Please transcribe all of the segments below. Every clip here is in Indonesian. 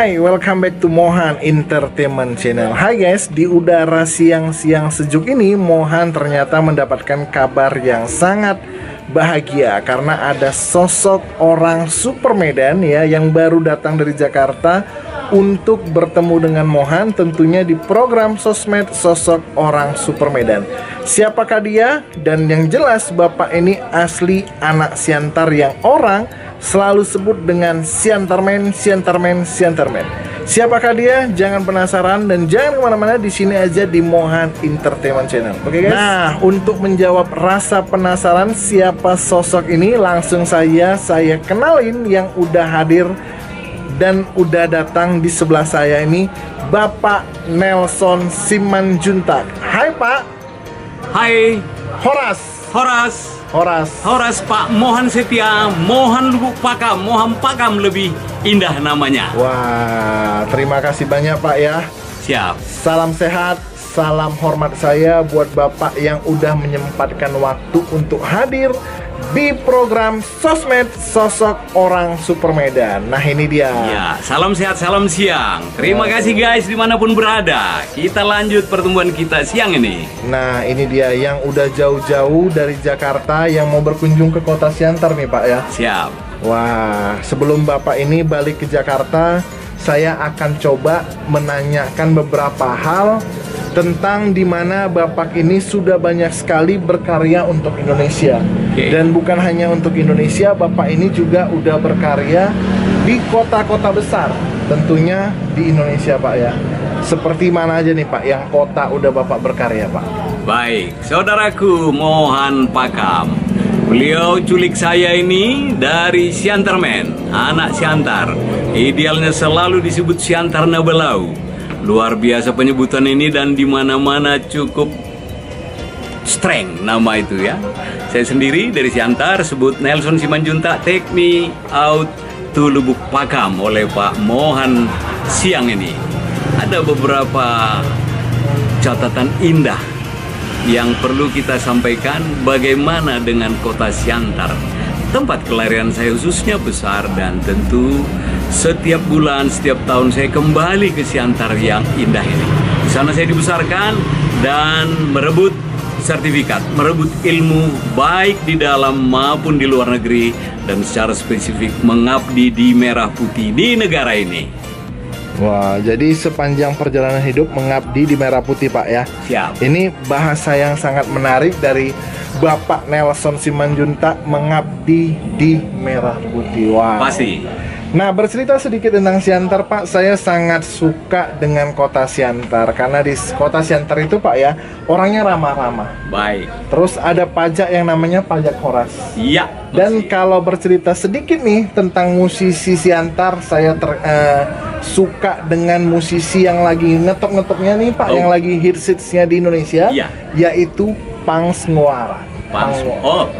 Hai, welcome back to Mohan Entertainment Channel. Hai guys, di udara siang-siang sejuk ini Mohan ternyata mendapatkan kabar yang sangat bahagia karena ada sosok orang super Medan ya yang baru datang dari Jakarta untuk bertemu dengan Mohan tentunya di program sosmed sosok orang super Medan. Siapakah dia? Dan yang jelas Bapak ini asli anak Siantar yang orang selalu sebut dengan Siantarmen, Siantarmen, Siantarmen. Siapakah dia? Jangan penasaran dan jangan kemana-mana, di sini aja di Mohan Entertainment Channel. Oke guys? Nah, untuk menjawab rasa penasaran siapa sosok ini, langsung saya kenalin yang udah hadir dan udah datang di sebelah saya ini, Bapak Nelson Simanjuntak. Hai Pak. Hai. Horas Pak Mohan Setia, Mohan Lubuk Pakam, Mohan Pakam lebih indah namanya. Wah, terima kasih banyak Pak ya. Siap. Salam sehat, salam hormat saya buat Bapak yang udah menyempatkan waktu untuk hadir di program sosmed sosok orang super Medan. Nah ini dia. Ya, salam sehat, salam siang. Terima kasih guys dimanapun berada. Kita lanjut pertemuan kita siang ini. Nah ini dia yang udah jauh-jauh dari Jakarta yang mau berkunjung ke kota Siantar nih Pak ya. Siap. Wah, sebelum Bapak ini balik ke Jakarta, saya akan coba menanyakan beberapa hal tentang dimana Bapak ini sudah banyak sekali berkarya untuk Indonesia. Dan bukan hanya untuk Indonesia, Bapak ini juga udah berkarya di kota-kota besar, tentunya di Indonesia Pak ya. Seperti mana aja nih Pak yang kota udah Bapak berkarya Pak? Baik, saudaraku Mohan Pakam. Beliau culik saya ini dari Siantarmen, anak Siantar. Idealnya selalu disebut Siantar Nabelau. Luar biasa penyebutan ini dan di mana-mana cukup strength nama itu ya. Saya sendiri dari Siantar sebut Nelson Simanjuntak, take me out to Lubuk Pakam oleh Pak Mohan siang ini. Ada beberapa catatan indah yang perlu kita sampaikan bagaimana dengan kota Siantar. Tempat kelahiran saya khususnya besar dan tentu setiap bulan, setiap tahun saya kembali ke Siantar yang indah ini. Di sana saya dibesarkan dan merebut sertifikat, merebut ilmu baik di dalam maupun di luar negeri dan secara spesifik mengabdi di Merah Putih di negara ini. Wah, jadi sepanjang perjalanan hidup mengabdi di Merah Putih Pak ya. Siap. Ini bahasa yang sangat menarik dari Bapak Nelson Simanjuntak, mengabdi di Merah Putih. Wow. Pasti. Nah, bercerita sedikit tentang Siantar Pak, saya sangat suka dengan kota Siantar karena di kota Siantar itu Pak ya, orangnya ramah-ramah. Baik. Terus ada pajak yang namanya pajak Horas. Iya. Dan kalau bercerita sedikit nih tentang musisi Siantar, saya suka dengan musisi yang lagi ngetop-ngetopnya nih Pak, yang lagi hits-hitsnya di Indonesia, yaitu Pangs Nguaran.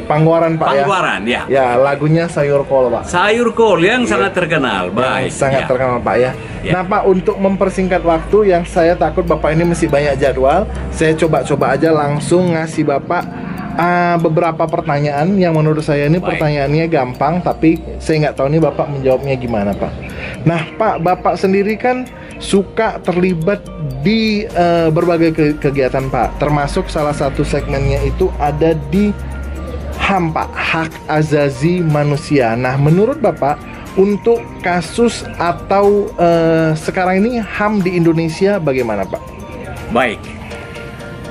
Pangwaran Pak Pangwaran, ya. Ya, lagunya Sayur Kol Pak. Sayur Kol yang sangat terkenal. Baik. Sangat terkenal Pak ya. Nah Pak, untuk mempersingkat waktu yang saya takut Bapak ini masih banyak jadwal, saya coba-coba aja langsung ngasih Bapak beberapa pertanyaan yang menurut saya ini pertanyaannya gampang, tapi saya nggak tahu nih Bapak menjawabnya gimana Pak. Nah Pak, Bapak sendiri kan suka terlibat di berbagai kegiatan Pak, termasuk salah satu segmennya itu ada di HAM Pak, hak azazi manusia. Nah menurut Bapak untuk kasus atau sekarang ini HAM di Indonesia bagaimana Pak? Baik.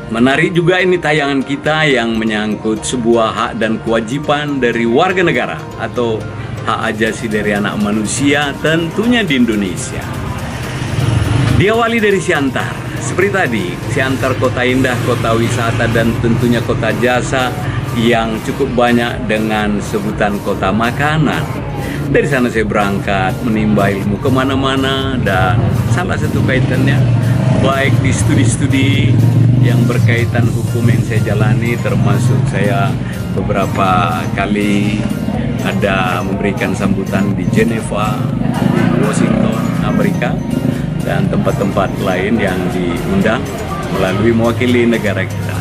Menarik juga ini tayangan kita yang menyangkut sebuah hak dan kewajiban dari warga negara atau hak ajasi dari anak manusia tentunya di Indonesia. Diawali dari Siantar, seperti tadi, Siantar kota indah, kota wisata dan tentunya kota jasa yang cukup banyak dengan sebutan kota makanan. Dari sana saya berangkat menimba ilmu kemana-mana dan salah satu kaitannya baik di studi-studi yang berkaitan hukum yang saya jalani, termasuk saya beberapa kali ada memberikan sambutan di Geneva, di Washington, Amerika, dan tempat-tempat lain yang diundang melalui mewakili negara kita.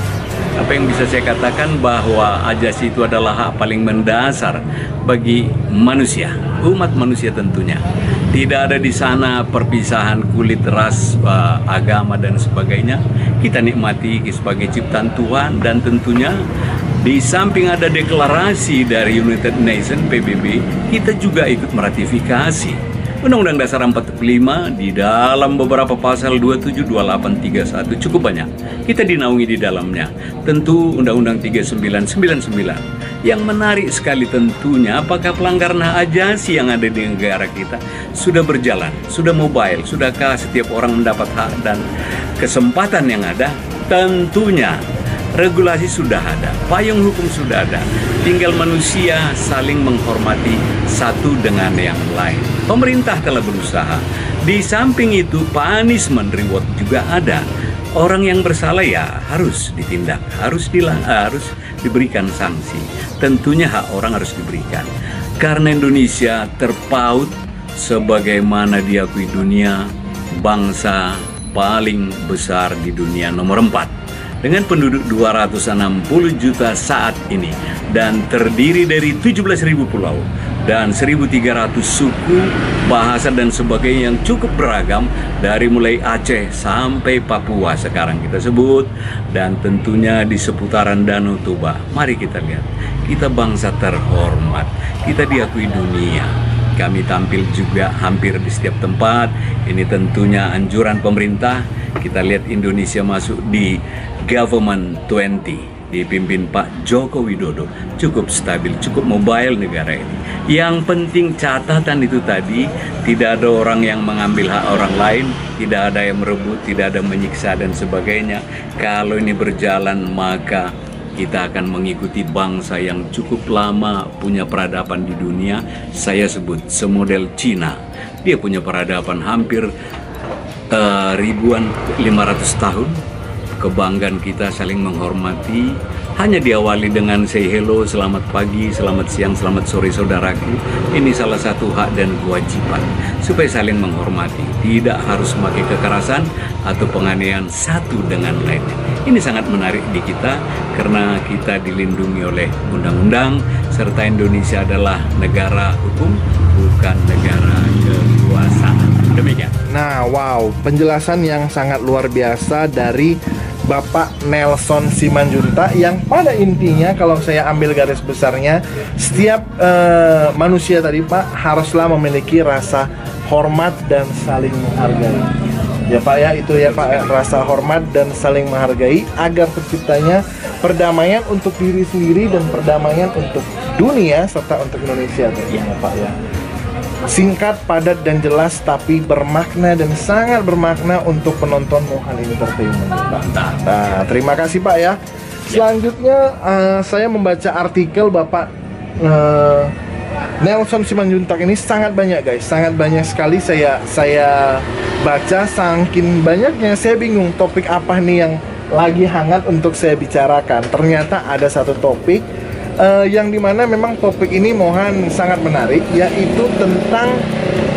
apa yang bisa saya katakan bahwa ajasi itu adalah hak paling mendasar bagi manusia, umat manusia tentunya. Tidak ada di sana perpisahan kulit, ras, agama dan sebagainya. Kita nikmati sebagai ciptaan Tuhan, dan tentunya di samping ada deklarasi dari United Nations PBB, kita juga ikut meratifikasi Undang-Undang Dasar 45 di dalam beberapa pasal 27, 28, 31 cukup banyak. Kita dinaungi di dalamnya. Tentu Undang-Undang 3999. Yang menarik sekali tentunya apakah pelanggaran hak ajasi yang ada di negara kita sudah berjalan, sudah mobile, sudahkah setiap orang mendapat hak dan kesempatan yang ada? Tentunya. Regulasi sudah ada, payung hukum sudah ada, tinggal manusia saling menghormati satu dengan yang lain. Pemerintah telah berusaha. Di samping itu, punishment reward juga ada. Orang yang bersalah ya harus ditindak, harus diberikan sanksi. Tentunya hak orang harus diberikan. Karena Indonesia terpaut sebagaimana diakui dunia, bangsa paling besar di dunia nomor 4. Dengan penduduk 260 juta saat ini dan terdiri dari 17.000 pulau dan 1.300 suku, bahasa dan sebagainya yang cukup beragam dari mulai Aceh sampai Papua sekarang kita sebut, dan tentunya di seputaran Danau Toba. Mari kita lihat, kita bangsa terhormat, kita diakui dunia. Kami tampil juga hampir di setiap tempat. Ini tentunya anjuran pemerintah. Kita lihat Indonesia masuk di Government 20 dipimpin Pak Joko Widodo. Cukup stabil, cukup mobile negara ini. Yang penting catatan itu tadi, tidak ada orang yang mengambil hak orang lain, tidak ada yang merebut, tidak ada menyiksa dan sebagainya. Kalau ini berjalan maka kita akan mengikuti bangsa yang cukup lama punya peradaban di dunia. Saya sebut semodel Cina. Dia punya peradaban hampir 500 tahun. Kebanggaan kita saling menghormati. Hanya diawali dengan say hello, selamat pagi, selamat siang, selamat sore saudaraku. Ini salah satu hak dan kewajiban supaya saling menghormati. Tidak harus memakai kekerasan atau penganiayaan satu dengan lainnya. Ini sangat menarik di kita karena kita dilindungi oleh undang-undang, serta Indonesia adalah negara hukum, bukan negara kekuasaan. Demikian. Nah, wow, penjelasan yang sangat luar biasa dari Bapak Nelson Simanjuntak, yang pada intinya kalau saya ambil garis besarnya, setiap manusia tadi Pak haruslah memiliki rasa hormat dan saling menghargai. Ya Pak ya, itu ya Pak, rasa hormat dan saling menghargai agar terciptanya perdamaian untuk diri sendiri dan perdamaian untuk dunia serta untuk Indonesia ya Pak ya. Singkat, padat, dan jelas, tapi bermakna dan sangat bermakna untuk penonton Mohan Entertainment. Nah, terima kasih Pak ya. Selanjutnya saya membaca artikel Bapak Nelson Simanjuntak ini sangat banyak guys, sangat banyak sekali saya baca, saking banyaknya saya bingung topik apa nih yang lagi hangat untuk saya bicarakan. Ternyata ada satu topik yang dimana memang topik ini Mohan sangat menarik, yaitu tentang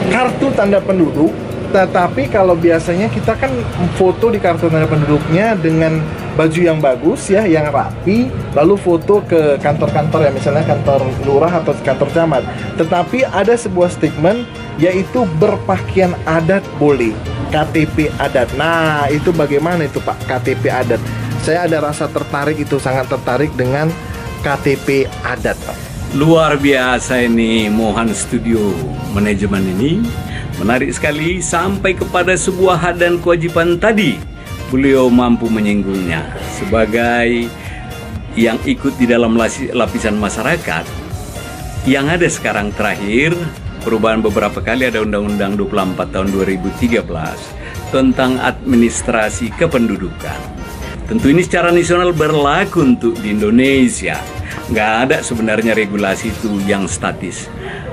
kartu tanda penduduk. Tetapi kalau biasanya kita kan foto di kartu tanda penduduknya dengan baju yang bagus ya, yang rapi, lalu foto ke kantor-kantor ya, misalnya kantor lurah atau kantor camat. Tetapi ada sebuah statement, yaitu berpakaian adat boleh, KTP adat. Nah, itu bagaimana itu Pak, KTP adat? Saya ada rasa tertarik, itu sangat tertarik dengan KTP adat. Luar biasa ini Mohan Studio manajemen ini. Menarik sekali sampai kepada sebuah hak dan kewajiban tadi. Beliau mampu menyinggungnya sebagai yang ikut di dalam lapisan masyarakat. Yang ada sekarang terakhir, perubahan beberapa kali, ada Undang-Undang 24 tahun 2013 tentang administrasi kependudukan. Tentu ini secara nasional berlaku untuk di Indonesia. Nggak ada sebenarnya regulasi itu yang statis.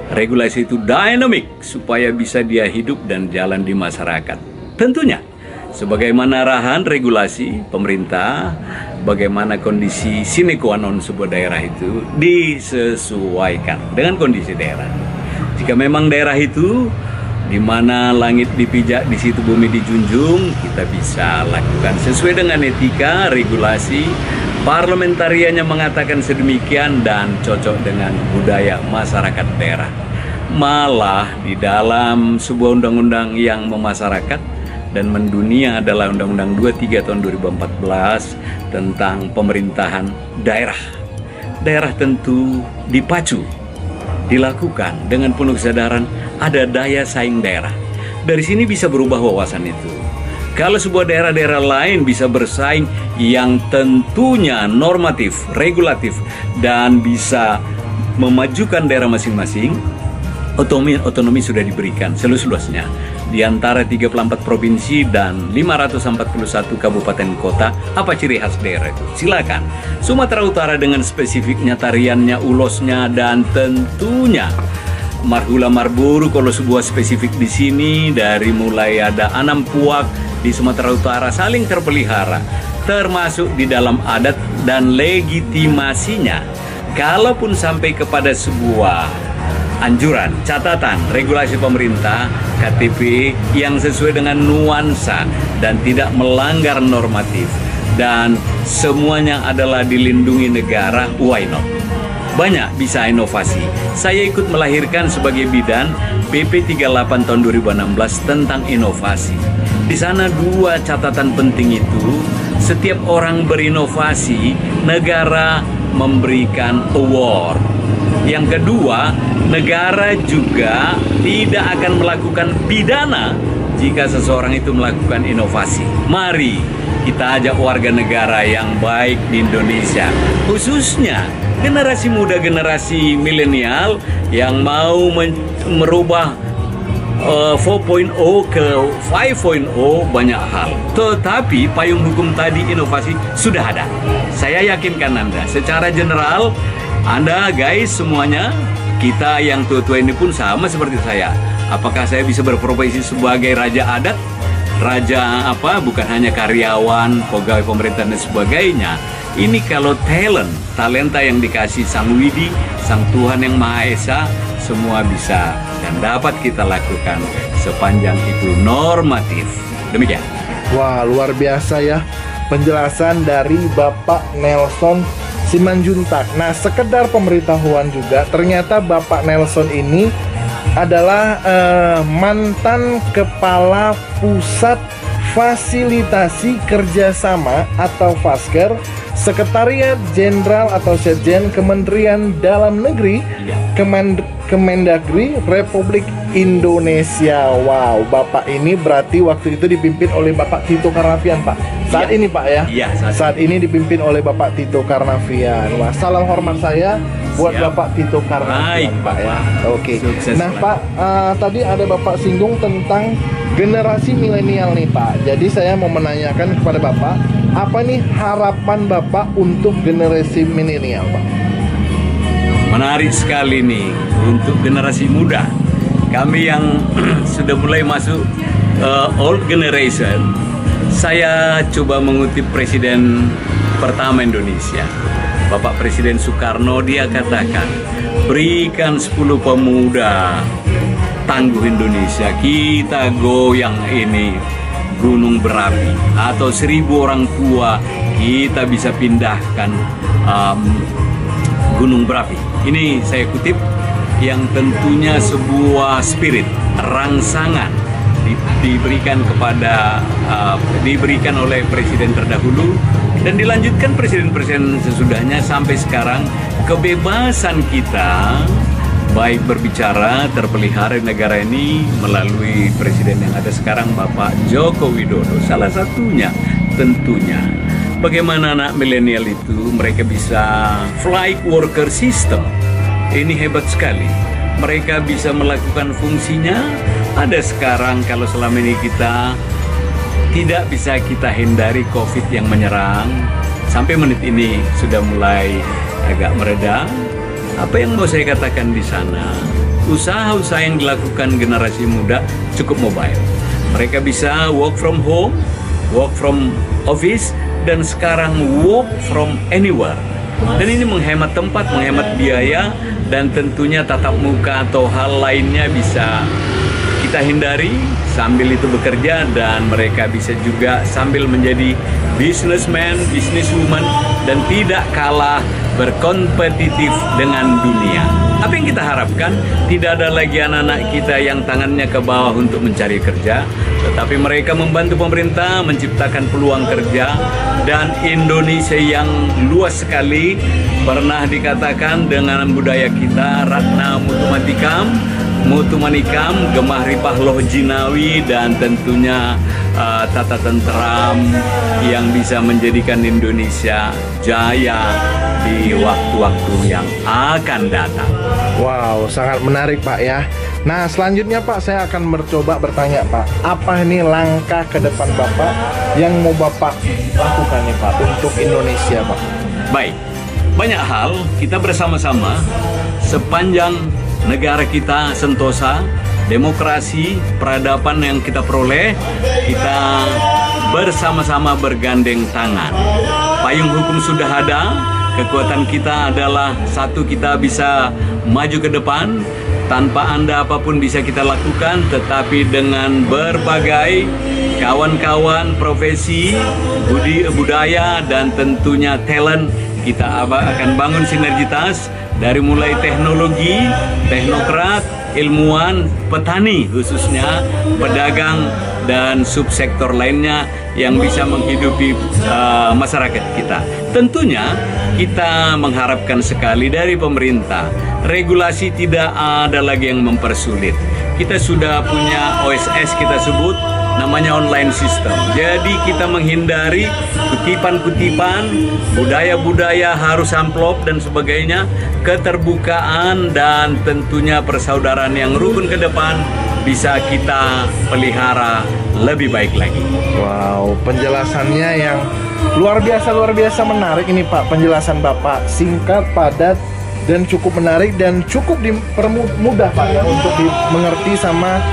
Regulasi itu dynamic supaya bisa dia hidup dan jalan di masyarakat. Tentunya, sebagaimana arahan regulasi pemerintah, bagaimana kondisi sine qua non sebuah daerah itu disesuaikan dengan kondisi daerah. Jika memang daerah itu di mana langit dipijak, di situ bumi dijunjung, kita bisa lakukan sesuai dengan etika, regulasi, Parlementariannya mengatakan sedemikian dan cocok dengan budaya masyarakat daerah. Malah di dalam sebuah undang-undang yang memasyarakat dan mendunia adalah Undang-Undang 23 tahun 2014 tentang pemerintahan daerah. Daerah tentu dipacu, dilakukan dengan penuh kesadaran ada daya saing daerah. Dari sini bisa berubah wawasan itu. Kalau sebuah daerah-daerah lain bisa bersaing yang tentunya normatif, regulatif, dan bisa memajukan daerah masing-masing, otonomi sudah diberikan seluas-luasnya. Di antara 34 provinsi dan 541 kabupaten kota, apa ciri khas daerah itu? Silakan. Sumatera Utara dengan spesifiknya tariannya, ulosnya, dan tentunya Marhula Marburu kalau sebuah spesifik di sini, dari mulai ada Anam Puak di Sumatera Utara saling terpelihara, termasuk di dalam adat dan legitimasinya. Kalaupun sampai kepada sebuah anjuran, catatan, regulasi pemerintah, KTP yang sesuai dengan nuansa dan tidak melanggar normatif, dan semuanya adalah dilindungi negara, why not? Banyak bisa inovasi. Saya ikut melahirkan sebagai bidan PP 38 tahun 2016 tentang inovasi. Di sana dua catatan penting itu, setiap orang berinovasi, negara memberikan award. Yang kedua, negara juga tidak akan melakukan pidana jika seseorang itu melakukan inovasi. Mari kita ajak warga negara yang baik di Indonesia, khususnya generasi muda, generasi milenial yang mau merubah 4.0 ke 5.0 banyak hal. Tetapi payung hukum tadi, inovasi sudah ada. Saya yakinkan Anda, secara general, Anda guys semuanya, kita yang tua-tua ini pun sama seperti saya. Apakah saya bisa berprofesi sebagai raja adat? Raja apa? Bukan hanya karyawan, pegawai pemerintah dan sebagainya. Ini kalau talenta yang dikasih Sang Widi, Sang Tuhan Yang Maha Esa, semua bisa dan dapat kita lakukan sepanjang itu normatif. Demikian. Wah, luar biasa ya penjelasan dari Bapak Nelson Simanjuntak. Nah, sekedar pemberitahuan juga, ternyata Bapak Nelson ini adalah mantan Kepala Pusat Fasilitasi Kerjasama atau Fasker, Sekretariat Jenderal atau Sekjen Kementerian Dalam Negeri, Kemendagri Republik Indonesia. Wow, Bapak ini berarti waktu itu dipimpin oleh Bapak Tito Karnavian, Pak. Saat ini, Pak ya? Iya, saat ini dipimpin oleh Bapak Tito Karnavian. Wah, salam hormat saya buat Bapak Tito Karnavian, Pak ya. Oke. Nah, Pak, tadi ada Bapak singgung tentang generasi milenial nih, Pak. Jadi saya mau menanyakan kepada Bapak, apa nih harapan Bapak untuk generasi milenial, Pak? Menarik sekali nih untuk generasi muda. Kami yang sudah mulai masuk old generation, saya coba mengutip Presiden pertama Indonesia, Bapak Presiden Soekarno. Dia katakan, berikan 10 pemuda tangguh Indonesia, kita goyang ini gunung berapi, atau 1000 orang tua kita bisa pindahkan gunung berapi. Ini saya kutip, yang tentunya sebuah spirit, rangsangan diberikan oleh presiden terdahulu dan dilanjutkan presiden-presiden sesudahnya sampai sekarang. Kebebasan kita baik berbicara terpelihara di negara ini melalui presiden yang ada sekarang, Bapak Joko Widodo. Salah satunya tentunya bagaimana anak milenial itu mereka bisa flight worker system. Ini hebat sekali. Mereka bisa melakukan fungsinya. Ada sekarang, kalau selama ini kita tidak bisa kita hindari COVID yang menyerang, sampai menit ini sudah mulai agak mereda. Apa yang mau saya katakan di sana? Usaha-usaha yang dilakukan generasi muda cukup mobile. Mereka bisa work from home, work from office, dan sekarang work from anywhere. Dan ini menghemat tempat, menghemat biaya, dan tentunya tatap muka atau hal lainnya bisa kita hindari sambil itu bekerja, dan mereka bisa juga sambil menjadi businessman, businesswoman, dan tidak kalah berkompetitif dengan dunia. Apa yang kita harapkan, tidak ada lagi anak-anak kita yang tangannya ke bawah untuk mencari kerja, tetapi mereka membantu pemerintah menciptakan peluang kerja. Dan Indonesia yang luas sekali, pernah dikatakan dengan budaya kita, Ratna Mutu Manikam, Gemah Ripah Loh Jinawi, dan tentunya tata tenteram yang bisa menjadikan Indonesia jaya di waktu-waktu yang akan datang. Wow, sangat menarik Pak ya. Nah selanjutnya Pak, saya akan mencoba bertanya Pak, apa ini langkah ke depan Bapak yang mau Bapak lakukan nih Pak untuk Indonesia Pak? Baik, banyak hal kita bersama-sama sepanjang negara kita sentosa, demokrasi, peradaban yang kita peroleh, kita bersama-sama bergandeng tangan. Payung hukum sudah ada, kekuatan kita adalah satu, kita bisa maju ke depan. Tanpa Anda apapun bisa kita lakukan, tetapi dengan berbagai kawan-kawan profesi, budaya, dan tentunya talent, kita akan bangun sinergitas dari mulai teknologi, teknokrat, ilmuwan, petani khususnya, pedagang, dan subsektor lainnya yang bisa menghidupi masyarakat kita. Tentunya kita mengharapkan sekali dari pemerintah, regulasi tidak ada lagi yang mempersulit. Kita sudah punya OSS, kita sebut namanya online system. Jadi kita menghindari kutipan-kutipan, budaya-budaya harus amplop dan sebagainya. Keterbukaan dan tentunya persaudaraan yang rukun ke depan bisa kita pelihara lebih baik lagi. Wow, penjelasannya yang luar biasa menarik ini Pak. Penjelasan Bapak singkat, padat, dan cukup menarik, dan cukup dipermudah Pak ya untuk dimengerti sama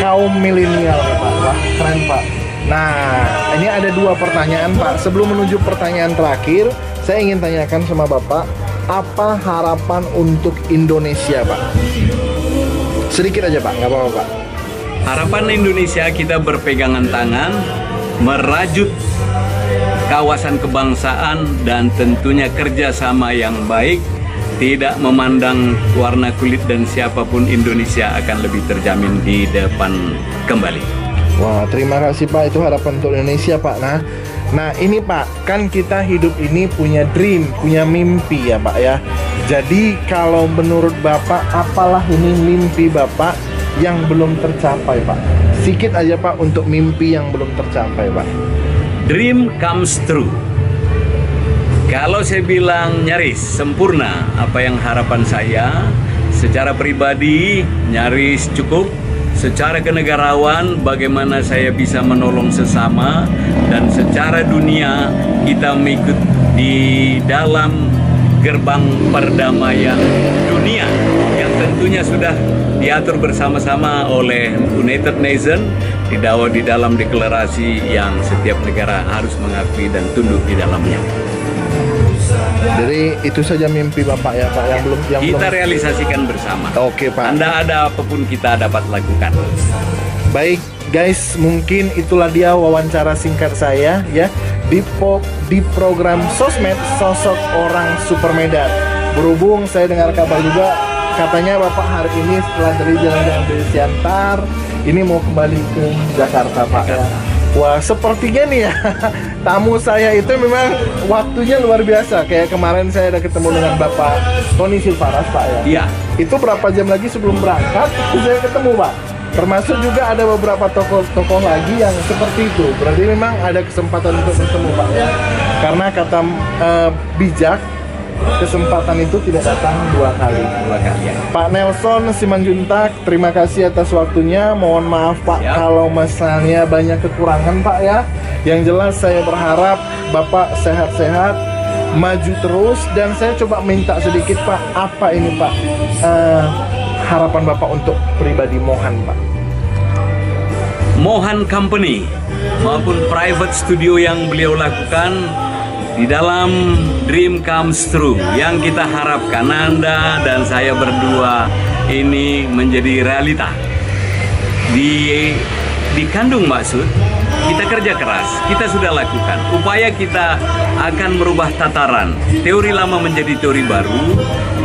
kaum milenial nih Pak. Wah, keren Pak. Nah, ini ada dua pertanyaan Pak. Sebelum menuju pertanyaan terakhir, saya ingin tanyakan sama Bapak, apa harapan untuk Indonesia Pak? Sedikit aja Pak, nggak apa-apa Pak. Harapan Indonesia, kita berpegangan tangan, merajut kawasan kebangsaan, dan tentunya kerjasama yang baik. Tidak memandang warna kulit dan siapapun, Indonesia akan lebih terjamin di depan kembali. Wah, terima kasih Pak, itu harapan untuk Indonesia Pak. Nah ini Pak, kan kita hidup ini punya dream, punya mimpi ya Pak ya. Jadi kalau menurut Bapak, apalah ini mimpi Bapak yang belum tercapai Pak? Sedikit aja Pak untuk mimpi yang belum tercapai Pak. Dream comes true. Kalau saya bilang nyaris sempurna apa yang harapan saya, secara pribadi nyaris cukup. Secara kenegarawan, bagaimana saya bisa menolong sesama, dan secara dunia kita mengikut di dalam gerbang perdamaian dunia yang tentunya sudah diatur bersama-sama oleh United Nations di dalam deklarasi yang setiap negara harus mengakui dan tunduk di dalamnya. Jadi itu saja mimpi Bapak ya Pak, yang belum kita realisasikan bersama. Oke Pak. Anda ada apapun kita dapat lakukan. Baik guys, mungkin itulah dia wawancara singkat saya ya di program Sosmed, Sosok Orang Super Medan. Berhubung saya dengar kabar juga, katanya Bapak hari ini setelah dari jalan-jalan dari Siantar ini mau kembali ke Jakarta Pak ya. Wah, sepertinya nih ya, tamu saya itu memang waktunya luar biasa. Kayak kemarin saya ada ketemu dengan Bapak Tony Silvaras Pak ya. Iya. Itu berapa jam lagi sebelum berangkat saya ketemu Pak. Termasuk juga ada beberapa tokoh-tokoh lagi yang seperti itu. Berarti memang ada kesempatan untuk bertemu Pak ya. Karena kata bijak, kesempatan itu tidak datang dua kali. Ya. Pak Nelson Simanjuntak, terima kasih atas waktunya. Mohon maaf Pak kalau misalnya banyak kekurangan Pak ya. Yang jelas saya berharap Bapak sehat-sehat, maju terus, dan saya coba minta sedikit Pak, apa ini Pak harapan Bapak untuk pribadi Mohan Pak? Mohan Company maupun private studio yang beliau lakukan di dalam Dream Comes True, yang kita harapkan Anda dan saya berdua ini menjadi realita. dikandung maksud, kita kerja keras, kita sudah lakukan. Upaya kita akan merubah tataran teori lama menjadi teori baru.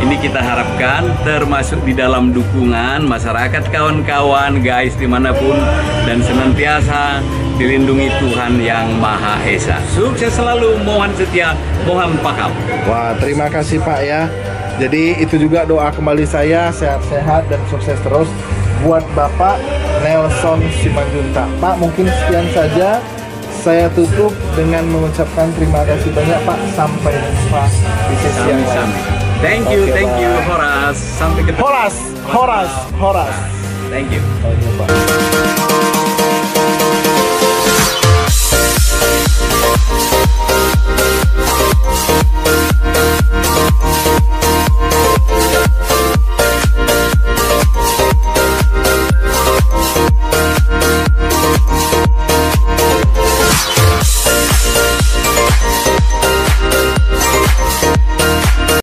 Ini kita harapkan termasuk di dalam dukungan masyarakat, kawan-kawan, guys dimanapun, dan senantiasa dilindungi Tuhan Yang Maha Esa. Sukses selalu, mohon setia, mohon pakam. Wah, terima kasih Pak ya. Jadi itu juga doa kembali saya, sehat-sehat dan sukses terus buat Bapak Nelson Simanjuntak. Pak, mungkin sekian saja. Saya tutup dengan mengucapkan terima kasih banyak Pak. Sampai jumpa di sesi yang lain. Thank you, thank you, Horas. Sampai ketemu. Horas. Thank you. Sampai jumpa.